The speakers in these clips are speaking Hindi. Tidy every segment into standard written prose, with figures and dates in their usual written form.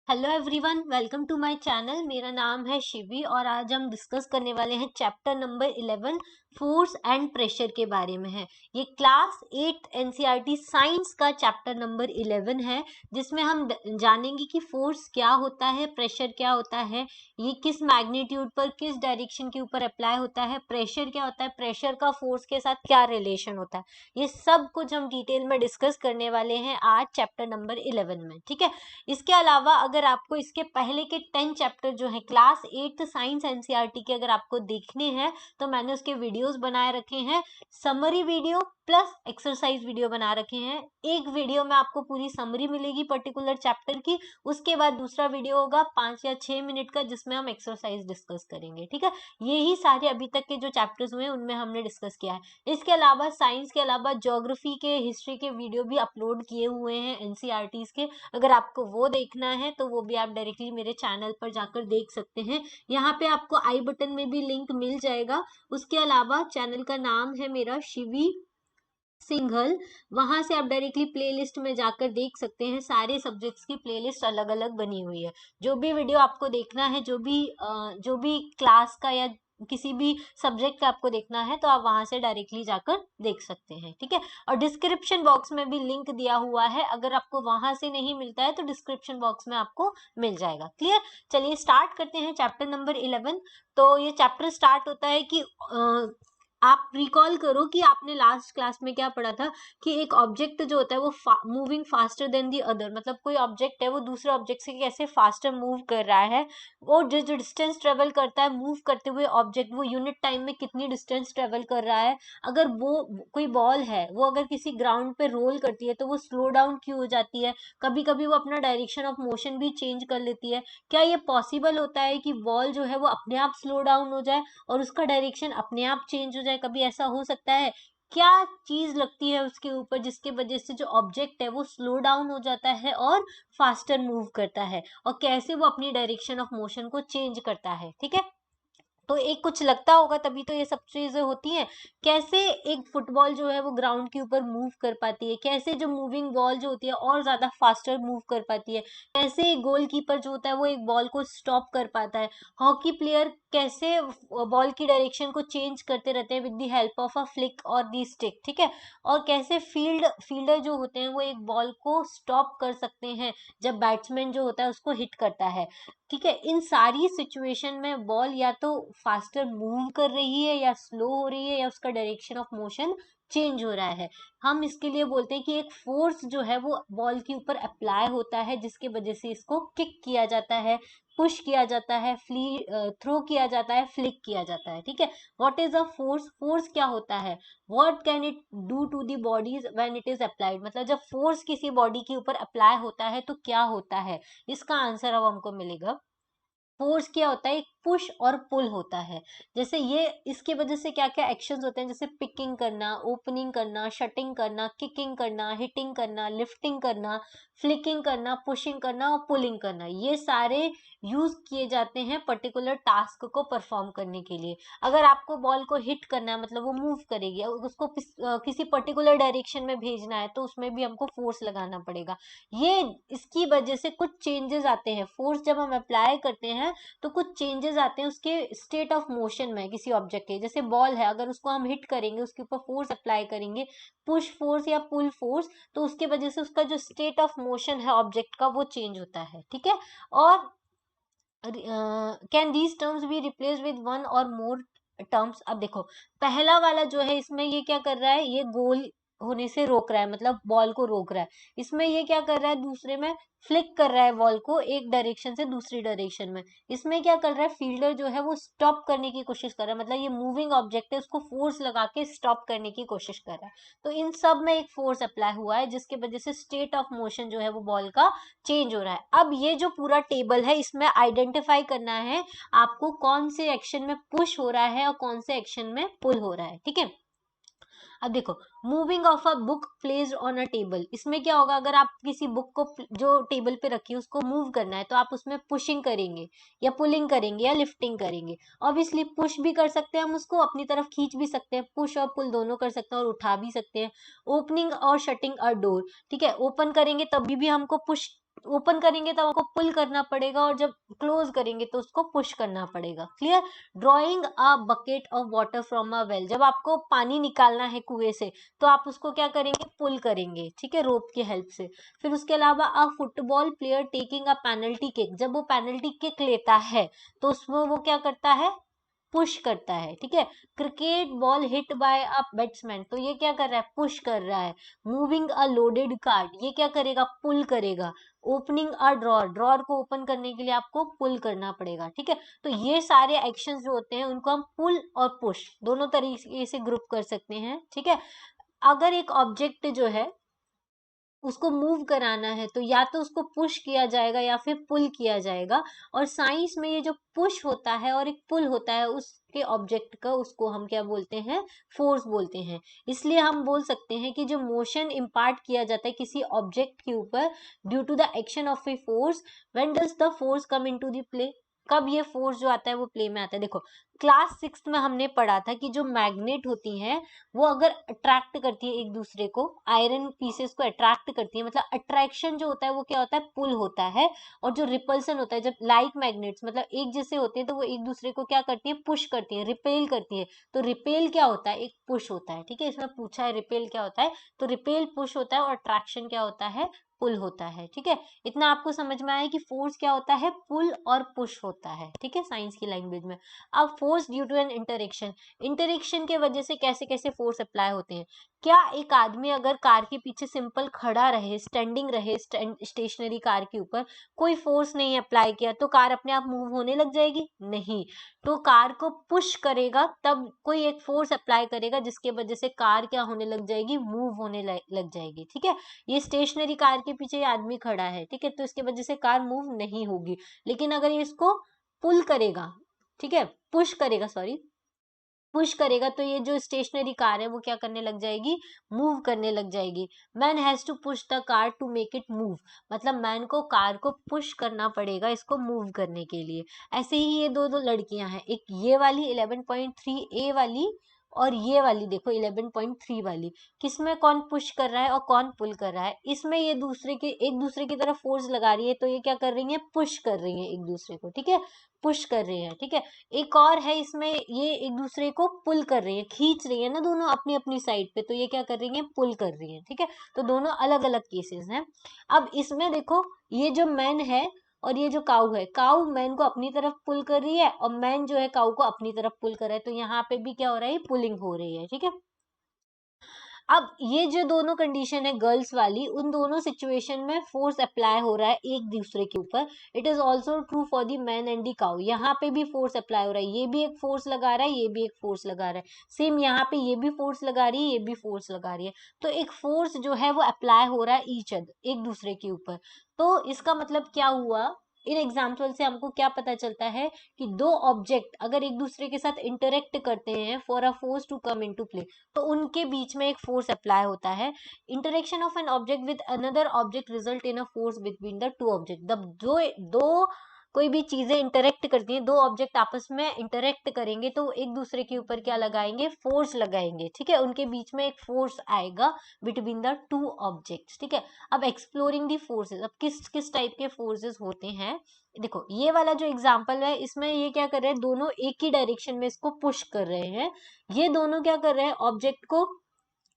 Hello everyone, welcome to my channel. मेरा नाम है शिवी और आज हम डिस्कस करने वाले हैं chapter number 11 force and pressure के बारे में है। ये क्लास 8 एनसीईआरटी साइंस का चैप्टर नंबर 11 है, जिसमें हम जानेंगे कि फोर्स क्या होता है, प्रेशर क्या होता है, ये किस मैग्नीट्यूड पर किस डायरेक्शन के ऊपर अप्लाई होता है, प्रेशर क्या होता है, प्रेशर का फोर्स के साथ क्या रिलेशन होता है, ये सब कुछ हम डिटेल में डिस्कस करने वाले हैं आज चैप्टर नंबर 11 में। ठीक है। इसके अलावा अगर आपको इसके पहले के 10 चैप्टर जो है क्लास 8 साइंस एनसीईआरटी के अगर आपको देखने हैं तो मैंने उसके वीडियोस बनाए रखे हैं, summary video plus exercise video बना रखे हैं। एक वीडियो में आपको पूरी समरी मिलेगी पर्टिकुलर चैप्टर की, उसके बाद दूसरा वीडियो होगा 5 या 6 मिनट का जिसमें हम एक्सरसाइज डिस्कस करेंगे। ठीक है, यही सारे अभी तक के जो चैप्टर्स हुए हैं उनमें हमने डिस्कस किया है। इसके अलावा साइंस के अलावा ज्योग्राफी के, हिस्ट्री के वीडियो भी अपलोड किए हुए हैं एनसीईआरटी के। अगर आपको वो देखना है तो वो भी आप डायरेक्टली मेरे चैनल पर जाकर देख सकते हैं। यहाँ पे आपको आई बटन में भी लिंक मिल जाएगा। उसके अलावा चैनल का नाम है मेरा शिवी सिंघल, वहां से आप डायरेक्टली प्लेलिस्ट में जाकर देख सकते हैं। सारे सब्जेक्ट्स की प्लेलिस्ट अलग अलग बनी हुई है। जो भी वीडियो आपको देखना है, जो भी क्लास का या किसी भी सब्जेक्ट का आपको देखना है तो आप वहां से डायरेक्टली जाकर देख सकते हैं। ठीक है, और डिस्क्रिप्शन बॉक्स में भी लिंक दिया हुआ है, अगर आपको वहां से नहीं मिलता है तो डिस्क्रिप्शन बॉक्स में आपको मिल जाएगा। क्लियर। चलिए स्टार्ट करते हैं चैप्टर नंबर 11। तो ये चैप्टर स्टार्ट होता है कि आप रिकॉल करो कि आपने लास्ट क्लास में क्या पढ़ा था कि एक ऑब्जेक्ट जो होता है वो moving faster than the other, मतलब कोई ऑब्जेक्ट है वो दूसरे ऑब्जेक्ट से कैसे फास्टर मूव कर रहा है, वो जो डिस्टेंस ट्रेवल करता है मूव करते हुए ऑब्जेक्ट, वो यूनिट टाइम में कितनी डिस्टेंस ट्रेवल कर रहा है। अगर वो कोई बॉल है, वो अगर किसी ग्राउंड पे रोल करती है तो वो स्लो डाउन क्यों हो जाती है, कभी कभी वो अपना डायरेक्शन ऑफ मोशन भी चेंज कर लेती है। क्या ये पॉसिबल होता है कि बॉल जो है वो अपने आप स्लो डाउन हो जाए और उसका डायरेक्शन अपने आप चेंज हो जाए, कभी ऐसा हो सकता है? क्या चीज लगती है उसके ऊपर जिसके वजह से जो ऑब्जेक्ट है वो स्लो डाउन हो जाता है और फास्टर मूव करता है, और कैसे वो अपनी डायरेक्शन ऑफ मोशन को चेंज करता है। ठीक है, तो एक कुछ लगता होगा तभी तो ये सब चीजें होती हैं। कैसे एक फुटबॉल जो है वो ग्राउंड के ऊपर मूव कर पाती है, कैसे जो मूविंग बॉल जो होती है और ज्यादा फास्टर मूव कर पाती है, कैसे एक गोलकीपर जो होता है वो एक बॉल को स्टॉप कर पाता है, हॉकी प्लेयर कैसे बॉल की डायरेक्शन को चेंज करते रहते हैं with the help of a flick और दी स्टिक। ठीक है, और कैसे फील्डर जो होते हैं वो एक बॉल को स्टॉप कर सकते हैं जब बैट्समैन जो होता है उसको हिट करता है। ठीक है, इन सारी सिचुएशन में बॉल या तो फास्टर मूव कर रही है या स्लो हो रही है या उसका डायरेक्शन ऑफ मोशन चेंज हो रहा है। हम इसके लिए बोलते हैं कि एक फोर्स जो है वो बॉल के ऊपर अप्लाई होता है जिसके वजह से इसको किक किया जाता है, पुश किया जाता है, थ्रो किया जाता है, फ्लिक किया जाता है। ठीक है, what is a force? Force क्या होता है? What can it do to the bodies when it is applied, मतलब जब फोर्स किसी बॉडी के ऊपर अप्लाई होता है तो क्या होता है। इसका आंसर अब हमको मिलेगा। फोर्स क्या होता है? एक पुश और पुल होता है। जैसे ये इसकी वजह से क्या क्या एक्शंस होते हैं, जैसे पिकिंग करना, ओपनिंग करना, शटिंग करना, किकिंग करना, हिटिंग करना, लिफ्टिंग करना, फ्लिकिंग करना, पुशिंग करना और पुलिंग करना, ये सारे यूज किए जाते हैं पर्टिकुलर टास्क को परफॉर्म करने के लिए। अगर आपको बॉल को हिट करना है, मतलब वो मूव करेगी, उसको किसी पर्टिकुलर डायरेक्शन में भेजना है तो उसमें भी हमको फोर्स लगाना पड़ेगा। ये इसकी वजह से कुछ चेंजेस आते हैं। फोर्स जब हम अप्लाई करते हैं तो कुछ चेंजेस आते हैं उसके स्टेट ऑफ मोशन में किसी ऑब्जेक्ट के। जैसे बॉल है, अगर उसको हम हिट करेंगे, उसके ऊपर फोर्स अप्लाई करेंगे, पुश फोर्स या पुल फोर्स, तो उसके वजह से उसका जो स्टेट ऑफ मोशन है ऑब्जेक्ट का वो चेंज होता है। ठीक है, और can these terms be replace with one और मोर टर्म्स? अब देखो, पहला वाला जो है इसमें ये क्या कर रहा है, ये गोल होने से रोक रहा है, मतलब बॉल को रोक रहा है। इसमें ये क्या कर रहा है, दूसरे में फ्लिक कर रहा है बॉल को एक डायरेक्शन से दूसरी डायरेक्शन में। इसमें क्या कर रहा है, फील्डर जो है वो स्टॉप करने की कोशिश कर रहा है, मतलब ये मूविंग ऑब्जेक्ट है उसको फोर्स लगा के स्टॉप करने की कोशिश कर रहा है। तो इन सब में एक फोर्स अप्लाई हुआ है जिसके वजह से स्टेट ऑफ मोशन जो है वो बॉल का चेंज हो रहा है। अब ये जो पूरा टेबल है इसमें आइडेंटिफाई करना है आपको कौन से एक्शन में पुश हो रहा है और कौन से एक्शन में पुल हो रहा है। ठीक है, अब देखो, moving of a book placed on a table, इसमें क्या होगा, अगर आप किसी बुक को जो टेबल पे रखी है उसको मूव करना है तो आप उसमें पुशिंग करेंगे या पुलिंग करेंगे या लिफ्टिंग करेंगे। ऑब्वियसली पुश भी कर सकते हैं हम, उसको अपनी तरफ खींच भी सकते हैं, पुश और पुल दोनों कर सकते हैं और उठा भी सकते हैं। ओपनिंग और शटिंग अ डोर, ठीक है, ओपन करेंगे तभी भी हमको पुश ओपन करेंगे तो आपको पुल करना पड़ेगा, और जब क्लोज करेंगे तो उसको पुश करना पड़ेगा। Clear? Drawing a bucket of water from a well, जब आपको पानी निकालना है कुएं से तो आप उसको क्या करेंगे, पुल करेंगे, ठीक है, रोप की हेल्प से। फिर उसके अलावा अ football player taking a penalty kick, जब वो पेनल्टी किक लेता है तो उसमें वो क्या करता है, पुश करता है, ठीक है। Cricket ball hit by a batsman, तो ये क्या कर रहा है, पुश कर रहा है। मूविंग अ लोडेड कार्ड, ये क्या करेगा, पुल करेगा। ओपनिंग अ ड्रॉर, ड्रॉर को ओपन करने के लिए आपको पुल करना पड़ेगा, ठीक है। तो ये सारे एक्शंस जो होते हैं उनको हम पुल और पुश दोनों तरीके से ग्रुप कर सकते हैं, ठीक है। अगर एक ऑब्जेक्ट जो है उसको मूव कराना है तो या तो उसको पुश किया जाएगा या फिर पुल किया जाएगा। और साइंस में ये जो पुश होता है और एक पुल होता है उसके ऑब्जेक्ट का, उसको हम क्या बोलते हैं, फोर्स बोलते हैं। इसलिए हम बोल सकते हैं कि जो मोशन इम्पार्ट किया जाता है किसी ऑब्जेक्ट के ऊपर due to the action of a force, when does the force come into the play, कब ये फोर्स जो आता है वो प्ले में आता है। देखो क्लास 6 में हमने पढ़ा था कि जो मैग्नेट होती हैं वो अगर अट्रैक्ट करती है एक दूसरे को, आयरन पीसेस को अट्रैक्ट करती है, मतलब अट्रैक्शन जो होता है वो क्या होता है, पुल होता है। और जो रिपल्सन होता है, जब लाइक मैग्नेट्स मतलब एक जैसे होते हैं तो वो एक दूसरे को क्या करती है, पुश करती है, रिपेल करती है। तो रिपेल क्या होता है, एक पुश होता है, ठीक है। इसमें पूछा है रिपेल क्या होता है, तो रिपेल पुश होता है और अट्रैक्शन क्या होता है, पुल होता है, ठीक है। इतना आपको समझ में आया कि फोर्स क्या होता है, पुल और पुश होता है, ठीक है, साइंस की लैंग्वेज में। अब force due to an interaction, interaction के वजह से कैसे कैसे फोर्स अप्लाई होते हैं। क्या एक आदमी अगर कार के पीछे सिंपल खड़ा रहे, स्टैंडिंग रहे, स्टेशनरी कार के ऊपर, कोई फोर्स नहीं अप्लाई किया, तो कार अपने आप मूव होने लग जाएगी? नहीं। तो कार को पुश करेगा तब कोई एक फोर्स अप्लाई करेगा जिसके वजह से कार क्या होने लग जाएगी, मूव होने लग जाएगी, ठीक है। ये स्टेशनरी कार के पीछे ये आदमी खड़ा है, ठीक है, तो इसके वजह से कार मूव नहीं होगी। लेकिन अगर ये इसको पुल करेगा, ठीक है, पुश करेगा, सॉरी, पुश करेगा, तो ये जो स्टेशनरी कार है वो क्या करने लग जाएगी, मूव करने लग जाएगी। Man has to push the car to make it move, मतलब मैन को कार को पुश करना पड़ेगा इसको मूव करने के लिए। ऐसे ही ये दो दो लड़कियां हैं, एक ये वाली 11.3 ए वाली और ये वाली देखो 11.3 वाली, किसमें कौन पुश कर रहा है और कौन पुल कर रहा है, इसमें ये एक दूसरे की तरफ फोर्स लगा रही है, तो ये क्या कर रही है, पुश कर रही है एक दूसरे को, ठीक है, पुश कर रही है, ठीक है। एक और है इसमें, ये एक दूसरे को पुल कर रही है, खींच रही है ना दोनों अपनी अपनी साइड पे, तो ये क्या कर रही है, पुल कर रही है, ठीक है। तो दोनों अलग अलग केसेस हैं। अब इसमें देखो ये जो मैन है और ये जो काऊ है, काऊ मैन को अपनी तरफ पुल कर रही है और मैन जो है काऊ को अपनी तरफ पुल कर रहा है, तो यहाँ पे भी क्या हो रहा है, पुलिंग हो रही है, ठीक है। अब ये जो दोनों कंडीशन है गर्ल्स वाली, उन दोनों सिचुएशन में फोर्स अप्लाई हो रहा है एक दूसरे के ऊपर। It is also true for the man and the cow, यहाँ पे भी फोर्स अप्लाई हो रहा है, ये भी एक फोर्स लगा रहा है, ये भी एक फोर्स लगा रहा है, सेम यहाँ पे ये भी फोर्स लगा रही है, ये भी फोर्स लगा रही है। तो एक फोर्स जो है वो अप्लाई हो रहा है ईच अदर, एक दूसरे के ऊपर। तो इसका मतलब क्या हुआ, इन एग्जाम्पल से हमको क्या पता चलता है कि दो ऑब्जेक्ट अगर एक दूसरे के साथ इंटरेक्ट करते हैं for a force to come into play, तो उनके बीच में एक फोर्स अप्लाई होता है। Interaction of an object with another object result in a force between the two object, जब दो दो कोई भी चीजें इंटरेक्ट करती हैं, दो ऑब्जेक्ट आपस में इंटरेक्ट करेंगे तो एक दूसरे के ऊपर क्या लगाएंगे, फोर्स लगाएंगे, ठीक है, उनके बीच में एक फोर्स आएगा बिटवीन द टू ऑब्जेक्ट्स, ठीक है। अब एक्सप्लोरिंग दी फोर्सेस, अब किस किस टाइप के फोर्सेस होते हैं, देखो ये वाला जो एग्जांपल है इसमें ये क्या कर रहे हैं, दोनों एक ही डायरेक्शन में इसको पुश कर रहे हैं। ये दोनों क्या कर रहे हैं, ऑब्जेक्ट को,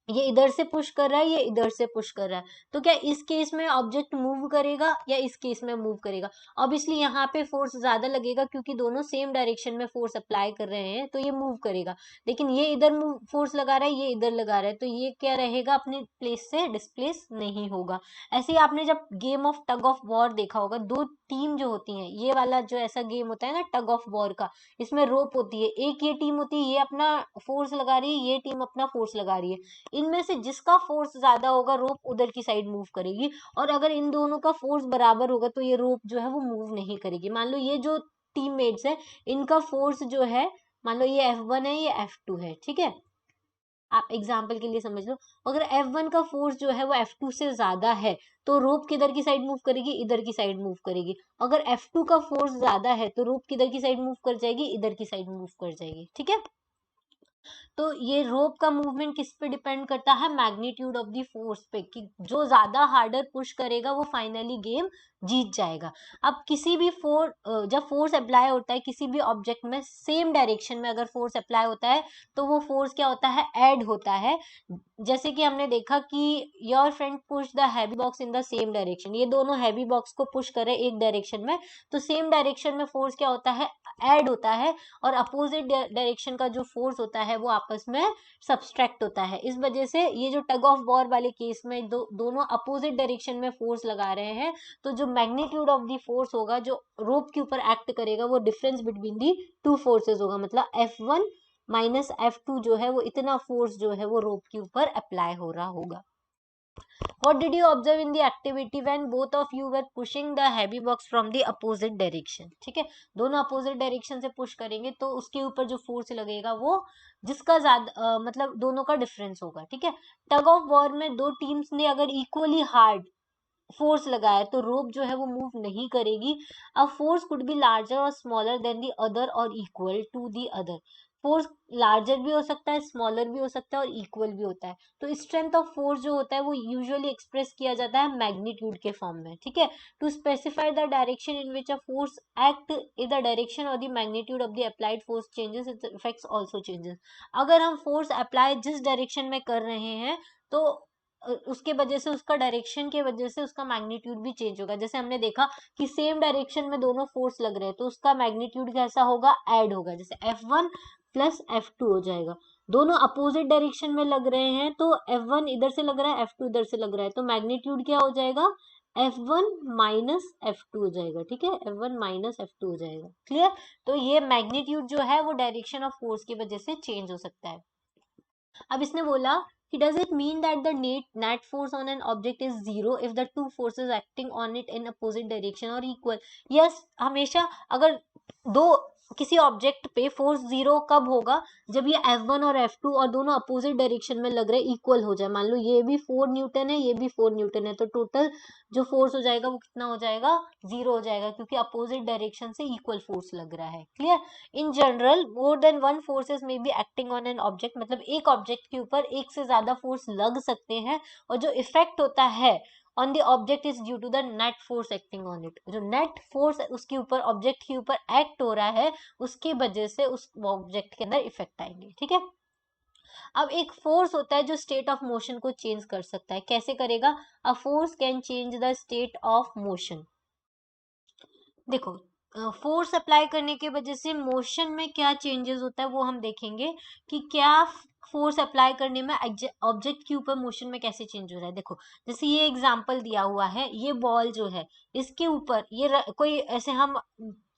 ये इधर से पुश कर रहा है, ये इधर से पुश कर रहा है, तो क्या इस केस में ऑब्जेक्ट मूव करेगा या इस केस में मूव करेगा? ऑब्वियसली यहाँ पे फोर्स ज्यादा लगेगा क्योंकि दोनों सेम डायरेक्शन में फोर्स अप्लाई कर रहे हैं, तो ये मूव करेगा। लेकिन ये इधर मूव फोर्स लगा रहा है, ये इधर लगा रहा है, तो ये क्या रहेगा, अपने प्लेस से डिस्प्लेस नहीं होगा। ऐसे ही आपने जब game of tug of war देखा होगा, दो टीम जो होती है, ये वाला जो ऐसा गेम होता है ना टग ऑफ वॉर का, इसमें रोप होती है, एक ये टीम होती है, ये अपना फोर्स लगा रही है, ये टीम अपना फोर्स लगा रही है, इनमें से जिसका फोर्स ज्यादा होगा रोप उधर की साइड मूव करेगी, और अगर इन दोनों का फोर्स बराबर होगा तो ये रोप जो है वो मूव नहीं करेगी। मान लो ये जो टीममेट्स है इनका फोर्स जो है, मान लो ये F1 है, ये F2 है, ठीक है, आप एग्जाम्पल के लिए समझ लो। अगर F1 का फोर्स जो है वो F2 से ज्यादा है तो रोप किधर की साइड मूव करेगी, इधर की साइड मूव करेगी। अगर F2 का फोर्स ज्यादा है तो रोप किधर की साइड मूव कर जाएगी, इधर की साइड मूव कर जाएगी, ठीक है। तो ये रोप का मूवमेंट किस पे डिपेंड करता है, मैग्नीट्यूड ऑफ द फोर्स पे, कि जो ज्यादा हार्डर पुश करेगा वो फाइनली गेम जीत जाएगा। अब किसी भी जब फोर्स अप्लाई होता है किसी भी ऑब्जेक्ट में, सेम डायरेक्शन में अगर फोर्स अप्लाई होता है तो वो फोर्स क्या होता है, ऐड होता है। जैसे कि हमने देखा कि your friend push the heavy box in the same direction, ये दोनों हैवी बॉक्स को पुश करे एक डायरेक्शन में, तो सेम डायरेक्शन में फोर्स क्या होता है, ऐड होता है, और अपोजिट डायरेक्शन का जो फोर्स होता है वो आपस में सब्सट्रैक्ट होता है। इस वजह से ये जो टग ऑफ वॉर वाले केस में दोनों अपोजिट डायरेक्शन में फोर्स लगा रहे हैं, तो जो मैग्नीट्यूड ऑफ द फोर्स होगा जो रोप के ऊपर एक्ट करेगा वो difference between the two forces होगा, मतलब F1 माइनस F2 जो है वो इतना फोर्स जो है वो रोप के ऊपर अप्लाई हो रहा होगा। What did you observe in the activity when both of you were pushing the heavy box from the opposite direction? ठीक है, दोनों अपोजिट डायरेक्शन से पुश करेंगे तो उसके ऊपर जो फोर्स लगेगा वो जिसका ज्यादा मतलब दोनों का डिफरेंस होगा। ठीक है, टग ऑफ वॉर में दो टीम्स ने अगर इक्वली हार्ड फोर्स लगाया तो रोप जो है वो मूव नहीं करेगी। A force could be larger और स्मॉलर देन दी अदर और equal to the other, force larger भी हो सकता है, स्मॉलर भी हो सकता है और इक्वल भी होता है। तो स्ट्रेंथ ऑफ फोर्स जो होता है वो यूजुअली एक्सप्रेस किया जाता है मैग्नीट्यूड के फॉर्म में। ठीक है, to specify the direction in which a force act, if the direction or the magnitude of the applied force changes, its effects also changes. अगर हम फोर्स अप्लाई जिस डायरेक्शन में कर रहे हैं तो उसके वजह से उसका डायरेक्शन के वजह से उसका मैग्नीट्यूड भी चेंज होगा। जैसे हमने देखा कि सेम डायरेक्शन में दोनों फोर्स लग रहे हैं तो उसका मैग्नीट्यूड कैसा होगा, ऐड होगा, जैसे F1 प्लस F2 हो जाएगा। दोनों अपोजिट डायरेक्शन में लग रहे हैं तो F1 इधर से लग रहा है, F2 इधर से लग रहा है, तो मैग्नीट्यूड क्या हो जाएगा, F1 माइनस F2 हो जाएगा। ठीक है, F1 माइनस F2 हो जाएगा। क्लियर, तो ये मैग्नीट्यूड जो है वो डायरेक्शन ऑफ फोर्स की वजह से चेंज हो सकता है। अब इसने बोला कि does it mean that the net force on an object is zero if the two forces acting on it in opposite direction are equal? Yes, हमेशा अगर दो किसी ऑब्जेक्ट पे फोर्स जीरो कब होगा, जब ये F1 और F2 और दोनों अपोजिट डायरेक्शन में लग रहे इक्वल हो जाए। मान लो ये भी 4 न्यूटन है, ये भी 4 न्यूटन है, तो टोटल जो फोर्स हो जाएगा वो कितना हो जाएगा, जीरो हो जाएगा, क्योंकि अपोजिट डायरेक्शन से इक्वल फोर्स लग रहा है। Clear, in general more than one forces may be acting on an object, मतलब एक ऑब्जेक्ट के ऊपर एक से ज्यादा फोर्स लग सकते हैं, और जो इफेक्ट होता है on the object is due to the net force acting on it. जो नेट फोर्स उसके ऊपर ऑब्जेक्ट के ऊपर एक्ट हो रहा है उसकी वजह से उस ऑब्जेक्ट के अंदर इफेक्ट आएंगे। ठीक है, अब एक फोर्स होता है जो स्टेट ऑफ मोशन को चेंज कर सकता है। कैसे करेगा, a force can change the state of motion. देखो, फोर्स अप्लाई करने की वजह से मोशन में क्या चेंजेस होता है वो हम देखेंगे कि क्या फोर्स अप्लाई करने में ऑब्जेक्ट के ऊपर मोशन में कैसे चेंज हो रहा है। देखो, जैसे ये एग्जांपल दिया हुआ है, ये बॉल जो है इसके ऊपर ये कोई ऐसे हम,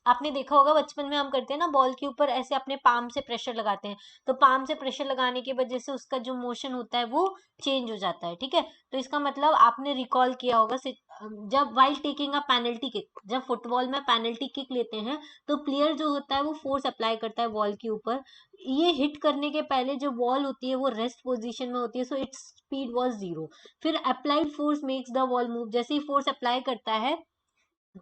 आपने देखा होगा बचपन में हम करते हैं ना, बॉल के ऊपर ऐसे अपने पाम से प्रेशर लगाते हैं, तो पाम से प्रेशर लगाने की वजह से उसका जो मोशन होता है वो चेंज हो जाता है। ठीक है, तो इसका मतलब आपने रिकॉल किया होगा जब while taking a penalty kick, जब फुटबॉल में पेनल्टी किक लेते हैं तो प्लेयर जो होता है वो फोर्स अप्लाई करता है बॉल के ऊपर। ये हिट करने के पहले जो बॉल होती है वो रेस्ट पोजीशन में होती है, so its speed was zero. फिर applied force makes the ball move, जैसे ही फोर्स अप्लाई करता है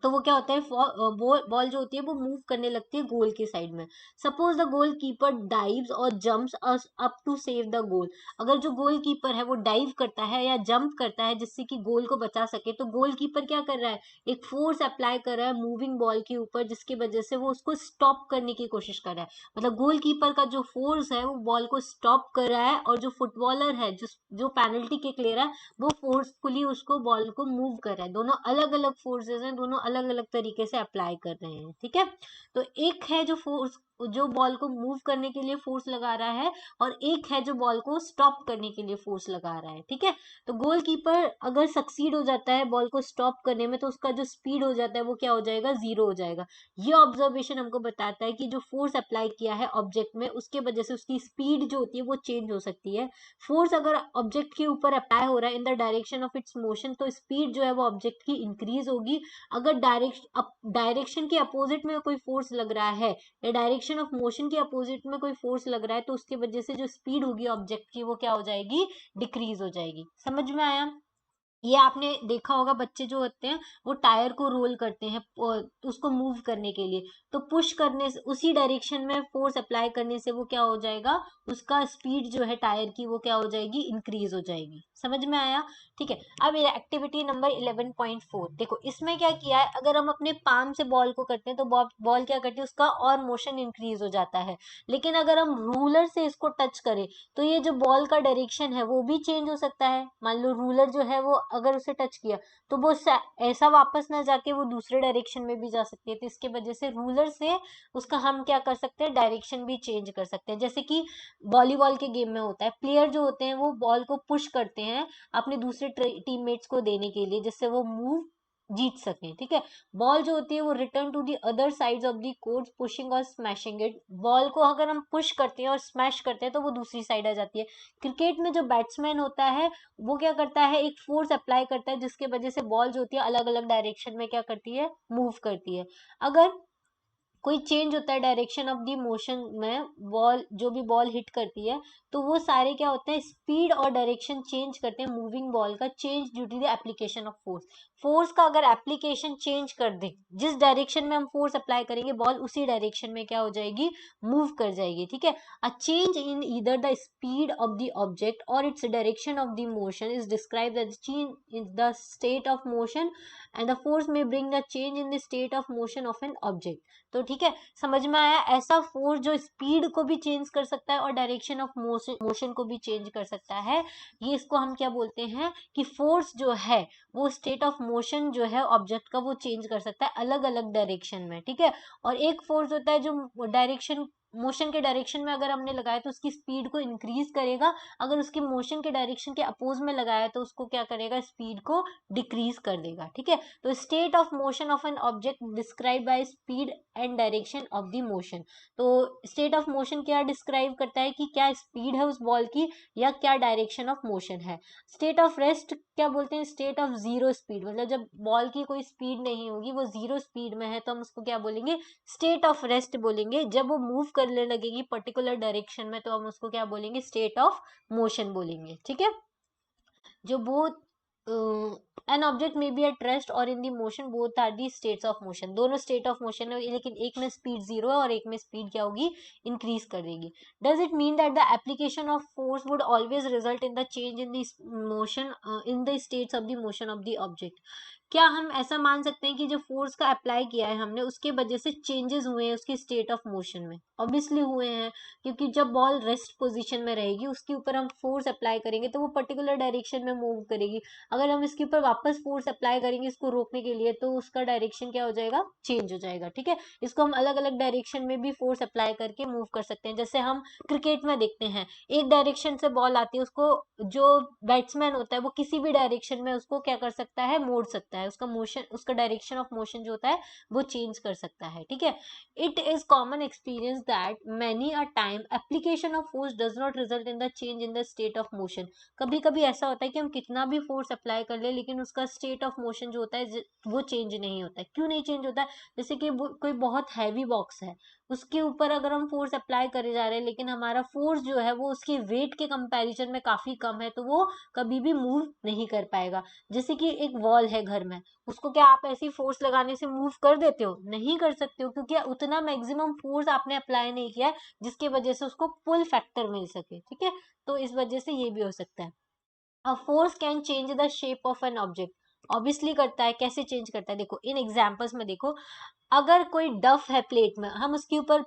तो वो क्या होता है, बॉल जो होती है वो मूव करने लगती है गोल के साइड में। Suppose the goal keeper dives और jumps up to save the goal, अगर जो गोल कीपर है वो डाइव करता है या जंप करता है जिससे कि गोल को बचा सके, तो गोल कीपर क्या कर रहा है, एक फोर्स अप्लाई कर रहा है मूविंग बॉल के ऊपर, जिसकी वजह से वो उसको स्टॉप करने की कोशिश कर रहा है। मतलब गोल कीपर का जो फोर्स है वो बॉल को स्टॉप कर रहा है, और जो फुटबॉलर है जो पेनल्टी किक ले रहा है वो फोर्सफुली उसको बॉल को मूव कर रहा है। दोनों अलग अलग फोर्सेस हैं, दोनों अलग अलग तरीके से अप्लाई कर रहे हैं। ठीक है, तो एक है जो फोर्स जो बॉल को मूव करने के लिए फोर्स लगा रहा है, और एक है जो बॉल को स्टॉप करने के लिए फोर्स लगा रहा है। ठीक है, तो गोलकीपर अगर सक्सीड हो जाता है बॉल को स्टॉप करने में तो उसका जो स्पीड हो जाता है वो क्या हो जाएगा, जीरो हो जाएगा। ये ऑब्जर्वेशन हमको बताता है कि जो फोर्स अप्लाई किया है ऑब्जेक्ट में उसके वजह से उसकी स्पीड जो होती है वो चेंज हो सकती है। फोर्स अगर ऑब्जेक्ट के ऊपर अप्लाई हो रहा है in the direction of its motion तो स्पीड जो है वो ऑब्जेक्ट की इंक्रीज होगी। अगर डायरेक्शन के अपोजिट में कोई फोर्स लग रहा है या डायरेक्शन ऑफ मोशन के अपोजिट में कोई फोर्स लग रहा है तो उसकी वजह से जो स्पीड होगी ऑब्जेक्ट की वो क्या हो जाएगी, डिक्रीज हो जाएगी। समझ में आया। ये आपने देखा होगा, बच्चे जो होते हैं वो टायर को रोल करते हैं उसको मूव करने के लिए, तो पुश करने से, उसी डायरेक्शन में फोर्स अप्लाई करने से वो क्या हो जाएगा, उसका स्पीड जो है टायर की वो क्या हो जाएगी, इंक्रीज हो जाएगी। समझ में आया? ठीक है। अब एक्टिविटी नंबर 11.4 देखो, इसमें क्या किया है, अगर हम अपने पाम से बॉल को करते हैं तो बॉल क्या करती है, उसका और मोशन इंक्रीज हो जाता है। लेकिन अगर हम रूलर से इसको टच करें तो ये जो बॉल का डायरेक्शन है वो भी चेंज हो सकता है। मान लो रूलर जो है वो अगर उसे टच किया तो वो ऐसा वापस ना जाके वो दूसरे डायरेक्शन में भी जा सकती है। तो इसके वजह से रूलर से उसका हम क्या कर सकते हैं, डायरेक्शन भी चेंज कर सकते हैं। जैसे कि वॉलीबॉल के गेम में होता है, प्लेयर जो होते हैं वो बॉल को पुश करते हैं अपने दूसरे टीममेट्स को देने के लिए, जिससे वो मूव जीत सकें। ठीक है। बॉल जो होती है वो return to the other sides of the court pushing और स्मैशिंग इट। बॉल को अगर हम पुश करते हैं और स्मैश करते हैं तो वो दूसरी साइड आ जाती है। क्रिकेट में जो बैट्समैन होता है वो क्या करता है, एक फोर्स अप्लाई करता है जिसके वजह से बॉल जो होती है अलग अलग डायरेक्शन में क्या करती है, मूव करती है। अगर कोई चेंज होता है डायरेक्शन ऑफ दी मोशन में, बॉल जो भी बॉल हिट करती है तो वो सारे क्या होते हैं, स्पीड और डायरेक्शन चेंज करते हैं मूविंग बॉल का, change due to the application of force. Force का अगर एप्लीकेशन चेंज कर दे, जिस डायरेक्शन में हम फोर्स अप्लाई करेंगे बॉल उसी डायरेक्शन में क्या हो जाएगी, मूव कर जाएगी। ठीक है। A change in either the speed of the object or its direction of the motion is described as change in the state of motion and the force may bring the change in the state of motion of an object. तो ठीक है, समझ में आया? ऐसा फोर्स जो स्पीड को भी चेंज कर सकता है और डायरेक्शन ऑफ मोशन को भी चेंज कर सकता है, ये इसको हम क्या बोलते हैं कि फोर्स जो है वो स्टेट ऑफ मोशन जो है ऑब्जेक्ट का वो चेंज कर सकता है अलग अलग डायरेक्शन में। ठीक है। और एक फोर्स होता है जो डायरेक्शन, मोशन के डायरेक्शन में अगर हमने लगाया तो उसकी स्पीड को इंक्रीज करेगा, अगर उसकी मोशन के डायरेक्शन के अपोज में लगाया तो उसको क्या करेगा, स्पीड को डिक्रीज कर देगा। ठीक है। तो state of motion of an object describe by speed and direction of the motion. तो स्टेट ऑफ मोशन क्या डिस्क्राइब करता है कि क्या स्पीड है उस बॉल की या क्या डायरेक्शन ऑफ मोशन है। स्टेट ऑफ रेस्ट क्या बोलते हैं, स्टेट ऑफ जीरो स्पीड, मतलब जब बॉल की कोई स्पीड नहीं होगी, वो जीरो स्पीड में है, तो हम उसको क्या बोलेंगे, स्टेट ऑफ रेस्ट बोलेंगे। जब वो मूव करने लगेगी पर्टिकुलर डायरेक्शन में तो हम उसको क्या बोलेंगे, स्टेट ऑफ मोशन बोलेंगे। ठीक है। जो both an object may be at rest or in the motion, both are the states of motion. दोनों स्टेट ऑफ मोशन है, लेकिन एक में स्पीड जीरो है और एक में स्पीड क्या होगी, इंक्रीज कर देगी। Does it mean that the application of force would always result in the change in the motion in the states of the motion of the object? क्या हम ऐसा मान सकते हैं कि जो फोर्स का अप्लाई किया है हमने उसके वजह से चेंजेस हुए हैं उसकी स्टेट ऑफ मोशन में? ऑब्वियसली हुए हैं, क्योंकि जब बॉल रेस्ट पोजीशन में रहेगी उसके ऊपर हम फोर्स अप्लाई करेंगे तो वो पर्टिकुलर डायरेक्शन में मूव करेगी। अगर हम इसके ऊपर वापस फोर्स अप्लाई करेंगे इसको रोकने के लिए तो उसका डायरेक्शन क्या हो जाएगा, चेंज हो जाएगा। ठीक है। इसको हम अलग अलग डायरेक्शन में भी फोर्स अप्लाई करके मूव कर सकते हैं। जैसे हम क्रिकेट में देखते हैं, एक डायरेक्शन से बॉल आती है, उसको जो बैट्समैन होता है वो किसी भी डायरेक्शन में उसको क्या कर सकता है, मोड़ सकता है, उसका मोशन, उसका डायरेक्शन ऑफ मोशन जो होता है वो चेंज कर सकता है। ठीक है। It is common experience that many a time application of force does not result in the change in the state of motion. कभी कभी ऐसा होता है कि हम कितना भी फोर्स अप्लाई कर ले लेकिन उसका स्टेट ऑफ मोशन जो होता है वो चेंज नहीं होता है। क्यों नहीं चेंज होता है? जैसे कि कोई बहुत हैवी बॉक्स है, उसके ऊपर अगर हम फोर्स अप्लाई करे जा रहे हैं लेकिन हमारा फोर्स जो है वो उसके वेट के कंपैरिजन में काफी कम है, तो वो कभी भी मूव नहीं कर पाएगा। जैसे कि एक वॉल है घर में, उसको क्या आप ऐसी फोर्स लगाने से मूव कर देते हो? नहीं कर सकते हो, क्योंकि उतना मैक्सिमम फोर्स आपने अप्लाई नहीं किया है जिसकी वजह से उसको पुल फैक्टर मिल सके। ठीक है। तो इस वजह से ये भी हो सकता है। A force can change the shape of an object. Obviously करता है। कैसे चेंज करता है? देखो इन एग्जांपल्स में देखो, अगर कोई डफ है प्लेट में, हम उसके ऊपर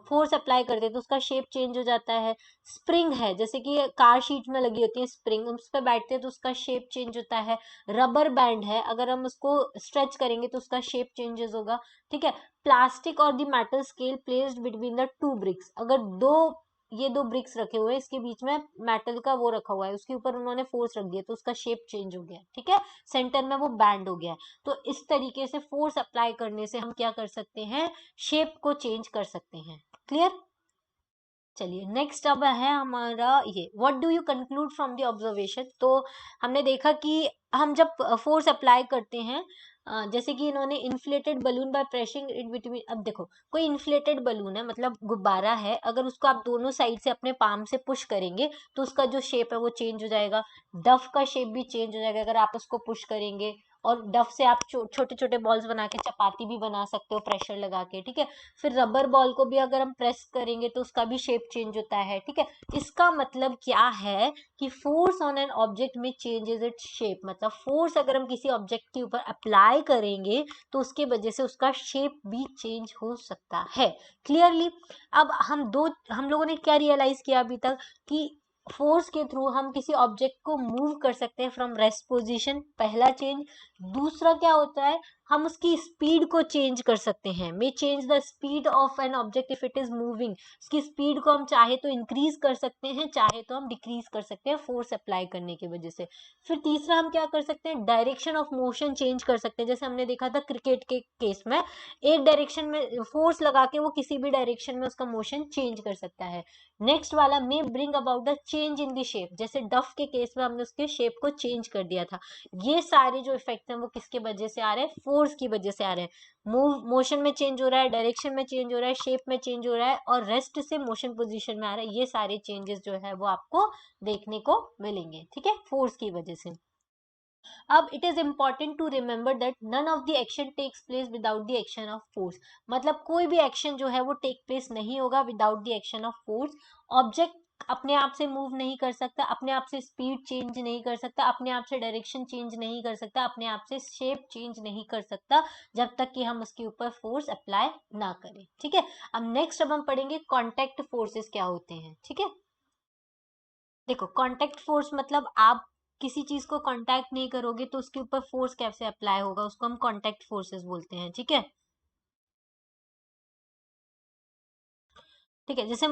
फोर्स अप्लाई करते हैं तो उसका शेप चेंज हो जाता है। स्प्रिंग है, जैसे कि कार शीट में लगी होती है स्प्रिंग, उस पर बैठते हैं तो उसका शेप चेंज होता है। रबर बैंड है, अगर हम उसको स्ट्रेच करेंगे तो उसका शेप चेंजेस होगा। ठीक है। प्लास्टिक और the metal scale placed between the two bricks, अगर ये दो ब्रिक्स रखे हुए हैं, इसके बीच में मेटल का वो रखा हुआ है, उसके ऊपर उन्होंने फोर्स रख दिया तो उसका शेप चेंज हो गया। ठीक है। सेंटर में वो बैंड हो गया। तो इस तरीके से फोर्स अप्लाई करने से हम क्या कर सकते हैं, शेप को चेंज कर सकते हैं। क्लियर? चलिए नेक्स्ट अब है हमारा ये, what do you conclude from the observation. तो हमने देखा कि हम जब फोर्स अप्लाई करते हैं जैसे कि इन्होंने inflated balloon by pressing it between. अब देखो कोई इन्फ्लेटेड बलून है, मतलब गुब्बारा है, अगर उसको आप दोनों साइड से अपने पाम से पुश करेंगे तो उसका जो शेप है वो चेंज हो जाएगा। डफ का शेप भी चेंज हो जाएगा अगर आप उसको पुश करेंगे। और डफ से आप छोटे छोटे बॉल्स बना के चपाती भी बना सकते हो प्रेशर लगा के, ठीक है। फिर रबर बॉल को भी अगर हम प्रेस करेंगे तो उसका भी शेप चेंज होता है, ठीक है। इसका मतलब क्या है कि फोर्स ऑन एन ऑब्जेक्ट में चेंजेस इट्स शेप, मतलब फोर्स अगर हम किसी ऑब्जेक्ट के ऊपर अप्लाई करेंगे तो उसके वजह से उसका शेप भी चेंज हो सकता है। क्लियरली। अब हम लोगों ने क्या रियलाइज किया अभी तक कि फोर्स के थ्रू हम किसी ऑब्जेक्ट को मूव कर सकते हैं फ्रॉम रेस्ट पोजीशन, पहला चेंज। दूसरा क्या होता है, हम उसकी स्पीड को चेंज कर सकते हैं। मे change the speed of an object if it is moving. उसकी स्पीड को हम चाहे तो इंक्रीज कर सकते हैं, चाहे तो हम डिक्रीज कर सकते हैं फोर्स अप्लाई करने की वजह से। फिर तीसरा हम क्या कर सकते हैं, डायरेक्शन ऑफ मोशन चेंज कर सकते हैं। जैसे हमने देखा था क्रिकेट के केस में, एक डायरेक्शन में फोर्स लगा के वो किसी भी डायरेक्शन में उसका मोशन चेंज कर सकता है। नेक्स्ट वाला मे bring about the change in the shape, जैसे डफ के केस में हमने उसके शेप को चेंज कर दिया था। ये सारे जो इफेक्ट हैं वो किसके वजह से आ रहे हैं, फोर्स की वजह से आ रहे हैं। मोशन में चेंज हो रहा है, डायरेक्शन में चेंज हो रहा है, शेप में चेंज हो रहा है, और रेस्ट से मोशन पोजीशन में आ रहा है। ये सारे चेंजेस जो है वो आपको देखने को मिलेंगे, ठीक है, फोर्स की वजह से। अब it is important to remember that none of the action takes place without the action of force, मतलब कोई भी एक्शन जो है वो टेक प्लेस नहीं होगा without the action of force. Object अपने आप से मूव नहीं कर सकता, अपने आप से स्पीड चेंज नहीं कर सकता, अपने आप से डायरेक्शन चेंज नहीं कर सकता, अपने आप से शेप चेंज नहीं कर सकता जब तक कि हम उसके ऊपर फोर्स अप्लाई ना करें, ठीक है। अब नेक्स्ट अब हम पढ़ेंगे कॉन्टैक्ट फोर्सेस क्या होते हैं, ठीक है। देखो कॉन्टैक्ट फोर्स मतलब आप किसी चीज को कांटेक्ट नहीं करोगे तो उसके ऊपर फोर्स कैसे अप्लाई होगा, उसको हम कांटेक्ट फोर्सेस बोलते हैं, ठीक है। ठीक है, जैसे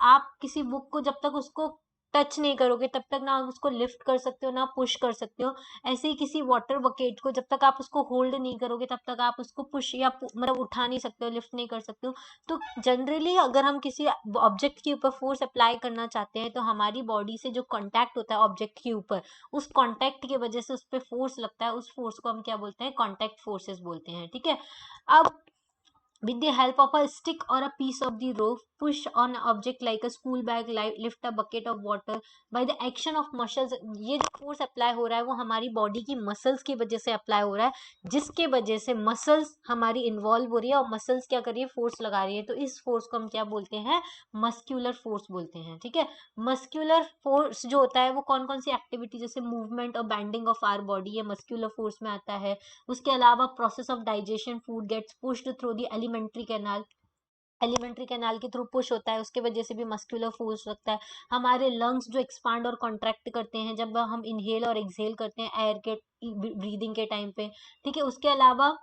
आप किसी बुक को जब तक उसको टच नहीं करोगे तब तक ना आप उसको लिफ्ट कर सकते हो ना पुश कर सकते हो। ऐसे ही किसी वाटर बकेट को जब तक आप उसको होल्ड नहीं करोगे तब तक आप उसको पुश या मतलब उठा नहीं सकते हो, लिफ्ट नहीं कर सकते हो। तो जनरली अगर हम किसी ऑब्जेक्ट के ऊपर फोर्स अप्लाई करना चाहते हैं तो हमारी बॉडी से जो कांटेक्ट होता है ऑब्जेक्ट के ऊपर, उस कांटेक्ट की वजह से उस पर फोर्स लगता है, उस फोर्स को हम क्या बोलते हैं, कांटेक्ट फोर्सेस बोलते हैं, ठीक है। अब with the help of a stick or a piece of the rope, push on an object like a school bag, lift a bucket of water by the action of muscles। ये जो फोर्स अप्लाई हो रहा है वो हमारी बॉडी की मसल्स की वजह से अप्लाई हो रहा है, जिसके वजह से मसल्स हमारी इन्वॉल्व हो रही है और मसल्स क्या कर रही है, फोर्स लगा रही है। तो इस फोर्स को हम क्या बोलते हैं, मस्क्यूलर फोर्स बोलते हैं, ठीक है। मस्क्यूलर फोर्स जो होता है वो कौन कौन सी एक्टिविटी जैसे मूवमेंट और बैंडिंग ऑफ आवर बॉडी, ये मस्क्यूलर फोर्स में आता है। उसके अलावा process of digestion, food gets pushed through the alimentary canal, alimentary canal के थ्रू पुश होता है, उसके वजह से भी मस्कुलर फोर्स लगता है। हमारे लंग्स जो एक्सपांड और कॉन्ट्रैक्ट करते हैं जब हम इनहेल और एक्सहेल करते हैं एयर के ब्रीदिंग के टाइम पे, ठीक है। उसके अलावा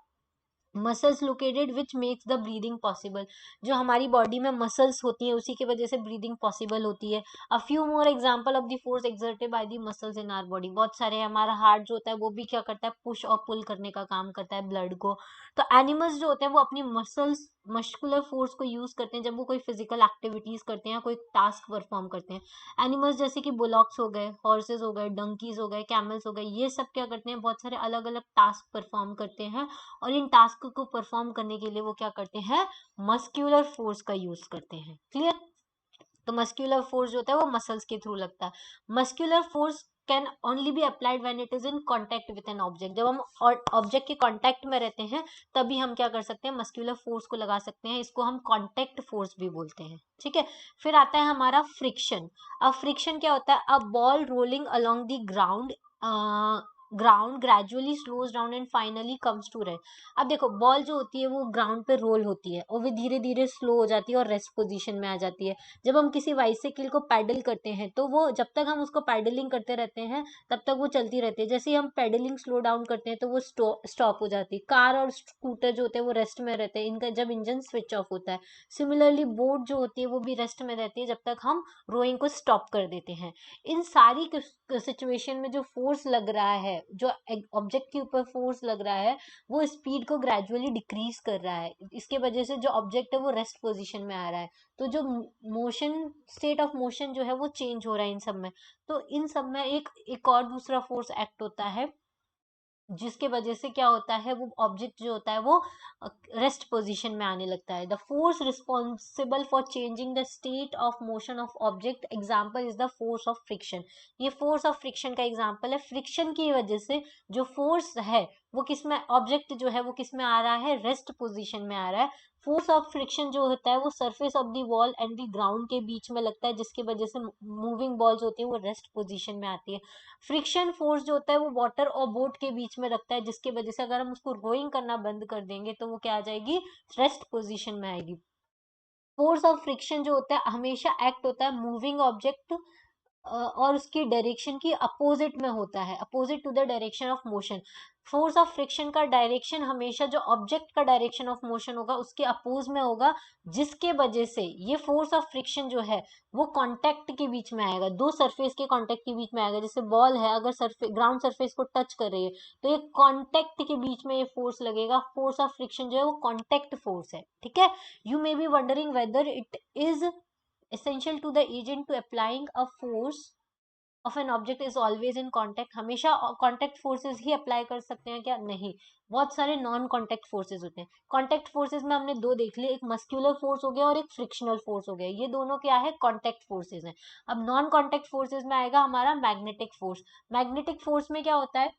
muscles located which makes the breathing possible, जो हमारी बॉडी में मसल्स होती हैं उसी की वजह से ब्रीदिंग पॉसिबल होती है। A few more example of the force exerted by the muscles in our body, बहुत सारे हैं। हमारा हार्ट जो होता है वो भी क्या करता है, पुश और पुल करने का काम करता है ब्लड को। तो एनिमल्स जो होते हैं वो अपनी मसल्स मस्कुलर फोर्स को यूज करते हैं जब वो कोई फिजिकल एक्टिविटीज करते हैं, कोई टास्क परफॉर्म करते हैं। एनिमल्स जैसे कि बुलॉक्स हो गए, हॉर्सेस हो गए, डंकीज हो गए, कैमल्स हो गए, ये सब क्या करते हैं, बहुत सारे अलग अलग टास्क परफॉर्म करते हैं। और इन टास्क को परफॉर्म करने के लिए वो क्या करते हैं, मस्क्यूलर फोर्स का यूज करते हैं। क्लियर। तो मस्क्यूलर फोर्स जो होता है वो मसल्स के थ्रू लगता है। Muscular force can only be applied when it is in contact with an object, जब हम ऑब्जेक्ट के कांटेक्ट में रहते हैं तभी हम क्या कर सकते हैं, मस्क्यूलर फोर्स को लगा सकते हैं। इसको हम कांटेक्ट फोर्स भी बोलते हैं, ठीक है। फिर आता है हमारा फ्रिक्शन। अब फ्रिक्शन क्या होता है, a ball rolling along the ground gradually slows down and finally comes to rest. अब देखो बॉल जो होती है वो ग्राउंड पे रोल होती है और वो धीरे धीरे स्लो हो जाती है और रेस्ट पोजीशन में आ जाती है। जब हम किसी बाइसाइकिल को पैडल करते हैं तो वो जब तक हम उसको पैडलिंग करते रहते हैं तब तक वो चलती रहती है। जैसे ही हम पैडलिंग स्लो डाउन करते हैं तो वो स्टॉप हो जाती है। कार और स्कूटर जो होते हैं वो रेस्ट में रहते हैं, इनका जब इंजन स्विच ऑफ होता है। सिमिलरली बोट जो होती है वो भी रेस्ट में रहती है जब तक हम रोइंग को स्टॉप कर देते हैं। इन सारी सिचुएशन में जो फोर्स लग रहा है, जो ऑब्जेक्ट के ऊपर फोर्स लग रहा है, वो स्पीड को ग्रेजुअली डिक्रीज कर रहा है। इसके वजह से जो ऑब्जेक्ट है वो रेस्ट पोजीशन में आ रहा है। तो जो मोशन, स्टेट ऑफ मोशन जो है वो चेंज हो रहा है इन सब में। तो इन सब में एक और दूसरा फोर्स एक्ट होता है जिसके वजह से क्या होता है, वो ऑब्जेक्ट जो होता है वो रेस्ट पोजीशन में आने लगता है। The force responsible for changing the state of motion of object example is the force of friction. ये फोर्स ऑफ फ्रिक्शन का एग्जाम्पल है। फ्रिक्शन की वजह से जो फोर्स है वो किस में, ऑब्जेक्ट जो है वो किस में आ रहा है, रेस्ट पोजीशन में आ रहा है। फोर्स ऑफ फ्रिक्शन जो होता है वो surface of the wall and the ground के बीच में लगता है, जिसकी वजह से मूविंग बॉल्स होती है वो रेस्ट पोजीशन में आती है। फ्रिक्शन फोर्स जो होता है वो वाटर और बोट के बीच में रखता है, जिसकी वजह से अगर हम उसको रोइंग करना बंद कर देंगे तो वो क्या आ जाएगी, रेस्ट पोजीशन में आएगी। फोर्स ऑफ फ्रिक्शन जो होता है हमेशा एक्ट होता है मूविंग ऑब्जेक्ट और उसकी डायरेक्शन की अपोजिट में होता है, opposite to the direction of motion. Force of friction का डायरेक्शन हमेशा जो ऑब्जेक्ट का डायरेक्शन ऑफ मोशन होगा उसके अपोज में होगा, जिसके वजह से ये फोर्स ऑफ फ्रिक्शन जो है वो कांटेक्ट के बीच में आएगा, दो सरफेस के कांटेक्ट के बीच में आएगा। जैसे बॉल है, अगर सरफेस ग्राउंड सरफेस को टच कर रही है तो ये कांटेक्ट के बीच में ये फोर्स लगेगा। फोर्स ऑफ फ्रिक्शन जो है वो कांटेक्ट फोर्स है, ठीक है। You may be wondering whether it is essential to the agent to applying a force of an object is always in contact। हमेशा contact forces ही अप्लाई कर सकते हैं क्या, नहीं। बहुत सारे नॉन कॉन्टेक्ट फोर्सेज होते हैं। कॉन्टेक्ट फोर्सेज में हमने दो देख लिए, एक मस्कुलर फोर्स हो गया और एक फ्रिक्शनल फोर्स हो गया, ये दोनों क्या है, कॉन्टेक्ट फोर्सेज हैं। अब नॉन कॉन्टेक्ट फोर्सेज में आएगा हमारा मैग्नेटिक फोर्स। मैग्नेटिक फोर्स में क्या होता है,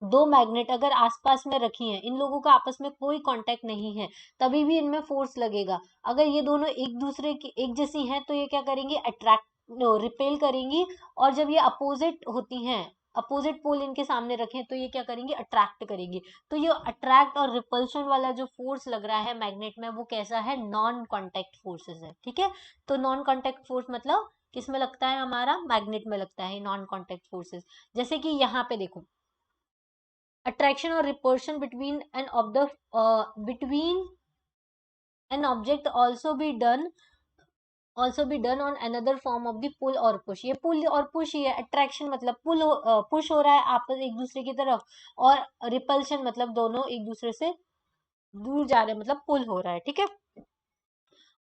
दो मैग्नेट अगर आसपास में रखी हैं, इन लोगों का आपस में कोई कांटेक्ट नहीं है, तभी भी इनमें फोर्स लगेगा। अगर ये दोनों एक दूसरे की एक जैसी हैं तो ये क्या करेंगी, अट्रैक्ट रिपेल करेंगी। और जब ये अपोजिट होती हैं, अपोजिट पोल इनके सामने रखें तो ये क्या करेंगी, अट्रैक्ट करेंगी। तो ये अट्रैक्ट और रिपल्शन वाला जो फोर्स लग रहा है मैग्नेट में वो कैसा है, नॉन कॉन्टेक्ट फोर्सेस है, ठीक है। तो नॉन कॉन्टेक्ट फोर्स मतलब किस में लगता है, हमारा मैग्नेट में लगता है नॉन कॉन्टेक्ट फोर्सेस। जैसे कि यहाँ पे देखो, attraction or repulsion between an object also be done on another form of the pull or push। ये pull और push ही है। attraction मतलब push हो रहा है आपस एक दूसरे की तरफ, और repulsion मतलब दोनों एक दूसरे से दूर जा रहे हैं, मतलब pull हो रहा है, ठीक है।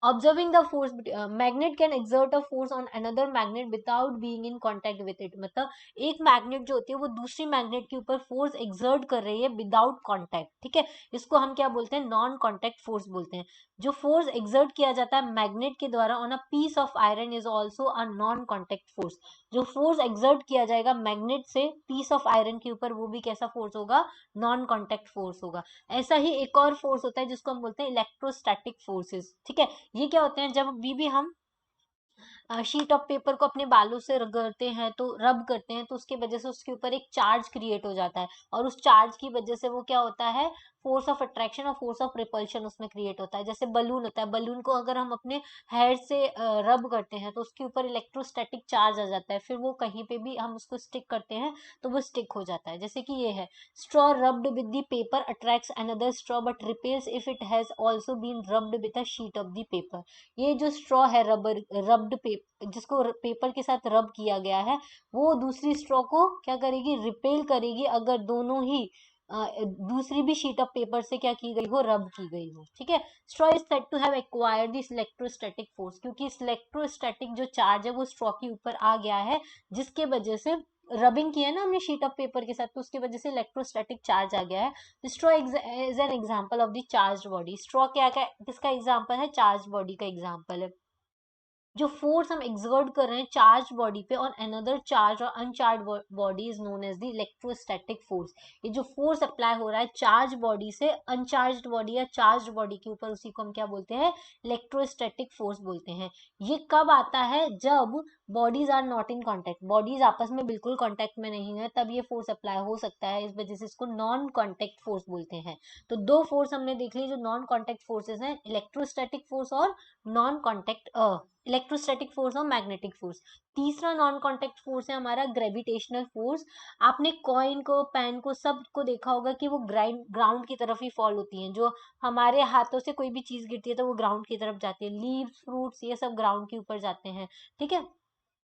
Observing the force, magnet can exert a force on another magnet without being in contact with it। मतलब एक मैग्नेट जो होती है वो दूसरी मैग्नेट के ऊपर फोर्स एक्सर्ट कर रही है विदाउट कांटेक्ट, ठीक है। इसको हम क्या बोलते हैं, नॉन कांटेक्ट फोर्स बोलते हैं। जो फोर्स एक्सर्ट किया जाता है मैग्नेट के द्वारा on a piece of iron is also a non contact force. जो फोर्स एक्सर्ट किया जाएगा मैग्नेट से पीस ऑफ आयरन के ऊपर वो भी कैसा फोर्स होगा, नॉन कांटेक्ट फोर्स होगा। ऐसा ही एक और फोर्स होता है जिसको हम बोलते हैं इलेक्ट्रोस्टैटिक फोर्सेस, ठीक है। ये क्या होते हैं, जब भी हम शीट ऑफ पेपर को अपने बालों से रगड़ते हैं तो रब करते हैं तो उसकी वजह से उसके ऊपर एक चार्ज क्रिएट हो जाता है, और उस चार्ज की वजह से वो क्या होता है, फोर्स ऑफ अट्रैक्शन और फोर्स ऑफ रिपल्शन उसमें क्रिएट होता है। जैसे बलून होता है, बलून को अगर हम अपने हेयर से रब करते हैं तो उसके ऊपर इलेक्ट्रोस्टैटिक चार्ज आ जाता है, फिर वो कहीं पे भी हम उसको स्टिक करते हैं तो वो स्टिक हो जाता है। जैसे कि ये है, straw rubbed with the paper attracts another straw but repels if it has also been rubbed with a sheet of the paper। ये जो स्ट्रॉ है रबर रब्ड पेपर, जिसको पेपर के साथ रब किया गया है, वो दूसरी स्ट्रॉ को क्या करेगी, रिपेल करेगी, अगर दोनों ही दूसरी भी शीट ऑफ पेपर से क्या की गई हो, रब की गई हो, ठीक है। Straw is said to have acquired this electrostatic force, क्योंकि इस इलेक्ट्रोस्टैटिक जो चार्ज है वो स्ट्रॉ के ऊपर आ गया है, जिसके वजह से रबिंग की है ना हमने शीट ऑफ पेपर के साथ, तो उसकी वजह से इलेक्ट्रोस्टैटिक चार्ज आ गया है। Straw is an example of the charge body. Straw क्या क्या किसका एग्जाम्पल है, चार्ज बॉडी का एग्जाम्पल है। जो फोर्स हम एक्सर्ट कर रहे हैं चार्ज बॉडी पे और अनदर चार्ज और uncharged body is known as the electrostatic force. ये जो फोर्स अप्लाई हो रहा है चार्ज बॉडी से अनचार्ज बॉडी या चार्ज बॉडी के ऊपर, उसी को हम क्या बोलते हैं, इलेक्ट्रोस्टैटिक फोर्स बोलते हैं। ये कब आता है, जब bodies are not in contact, bodies आपस में बिल्कुल कॉन्टेक्ट में नहीं है, तब ये फोर्स अप्लाई हो सकता है। इस वजह से इसको नॉन कॉन्टेक्ट फोर्स बोलते हैं। तो दो फोर्स हमने देख ली जो नॉन कॉन्टेक्ट फोर्सेज हैं, इलेक्ट्रोस्टैटिक फोर्स और नॉन कॉन्टेक्ट इलेक्ट्रोस्टैटिक फोर्स और मैग्नेटिक फोर्स। तीसरा नॉन कॉन्टेक्ट फोर्स है हमारा ग्रेविटेशनल फोर्स। आपने कॉइन को, पेन को, सब को देखा होगा कि वो ग्राउंड की तरफ ही फॉल होती हैं। जो हमारे हाथों से कोई भी चीज गिरती है तो वो ग्राउंड की तरफ जाती है, लीव्स, फ्रूट्स, ये सब ग्राउंड के ऊपर जाते हैं, ठीक है।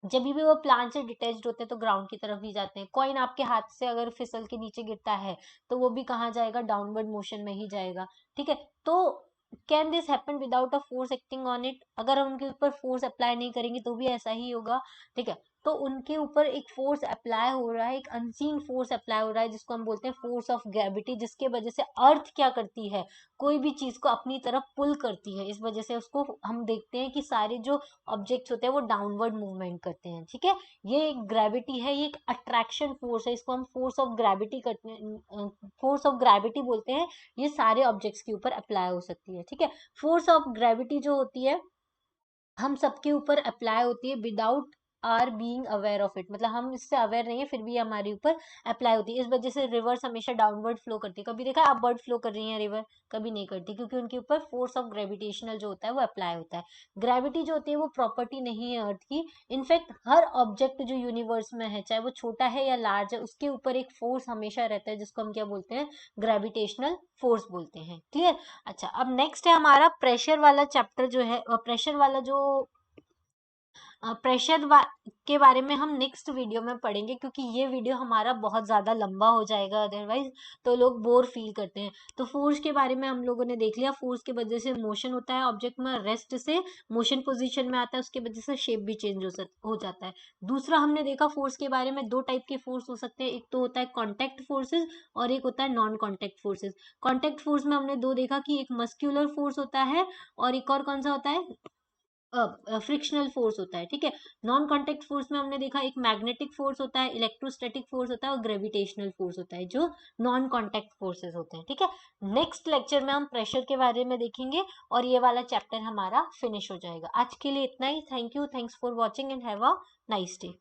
जब भी वो प्लांट से डिटेच्ड होते हैं तो ग्राउंड की तरफ ही जाते हैं। कॉइन आपके हाथ से अगर फिसल के नीचे गिरता है तो वो भी कहाँ जाएगा, डाउनवर्ड मोशन में ही जाएगा, ठीक है। तो can this happen without a force acting on it, अगर हम उनके ऊपर फोर्स अप्लाई नहीं करेंगे तो भी ऐसा ही होगा, ठीक है। तो उनके ऊपर एक फोर्स अप्लाई हो रहा है, एक अनसीन फोर्स अप्लाई हो रहा है जिसको हम बोलते हैं फोर्स ऑफ ग्रेविटी, जिसके वजह से अर्थ क्या करती है, कोई भी चीज को अपनी तरफ पुल करती है। इस वजह से उसको हम देखते हैं कि सारे जो ऑब्जेक्ट्स होते हैं वो डाउनवर्ड मूवमेंट करते हैं। ठीक है, ये एक ग्रेविटी है, ये एक अट्रैक्शन फोर्स है, इसको हम फोर्स ऑफ ग्रेविटी करते हैं, फोर्स ऑफ ग्रेविटी बोलते हैं। ये सारे ऑब्जेक्ट्स के ऊपर अप्लाई हो सकती है। ठीक है, फोर्स ऑफ ग्रेविटी जो होती है हम सबके ऊपर अप्लाई होती है without our being aware of it, मतलब हम इससे अवेयर नहीं है फिर भी हमारे ऊपर अप्लाई होती है। इस वजह से रिवर्स हमेशा डाउनवर्ड फ्लो करती है। कभी देखा आप बर्ड फ्लो कर रही है रिवर, कभी नहीं करती, क्योंकि उनके ऊपर फोर्स ऑफ ग्रेविटेशनल जो होता है वो अप्लाई होता है। ग्रेविटी जो होती है वो प्रॉपर्टी नहीं है अर्थ की। इनफैक्ट हर ऑब्जेक्ट जो यूनिवर्स में है, चाहे वो छोटा है या लार्ज है, उसके ऊपर एक फोर्स हमेशा रहता है जिसको हम क्या बोलते हैं, ग्रेविटेशनल फोर्स बोलते हैं। क्लियर। अच्छा, अब नेक्स्ट है हमारा प्रेशर वाला चैप्टर जो है, प्रेशर वाला जो प्रेशर के बारे में हम नेक्स्ट वीडियो में पढ़ेंगे, क्योंकि ये वीडियो हमारा बहुत ज़्यादा लंबा हो जाएगा अदरवाइज, तो लोग बोर फील करते हैं। तो फोर्स के बारे में हम लोगों ने देख लिया, फोर्स की वजह से मोशन होता है ऑब्जेक्ट में, रेस्ट से मोशन पोजीशन में आता है, उसकी वजह से शेप भी चेंज हो जाता है। दूसरा हमने देखा फोर्स के बारे में, दो टाइप के फोर्स हो सकते हैं, एक तो होता है कॉन्टैक्ट फोर्सेज और एक होता है non contact forces. Contact force में हमने दो देखा कि एक मस्क्यूलर फोर्स होता है और एक और कौन सा होता है, फ्रिक्शनल फोर्स होता है। ठीक है, नॉन कॉन्टेक्ट फोर्स में हमने देखा एक मैग्नेटिक फोर्स होता है, इलेक्ट्रोस्टैटिक फोर्स होता है और ग्रेविटेशनल फोर्स होता है, जो नॉन कॉन्टेक्ट फोर्सेस होते हैं। ठीक है, नेक्स्ट लेक्चर में हम प्रेशर के बारे में देखेंगे और ये वाला चैप्टर हमारा फिनिश हो जाएगा। आज के लिए इतना ही। Thank you, thanks for watching and have a nice day.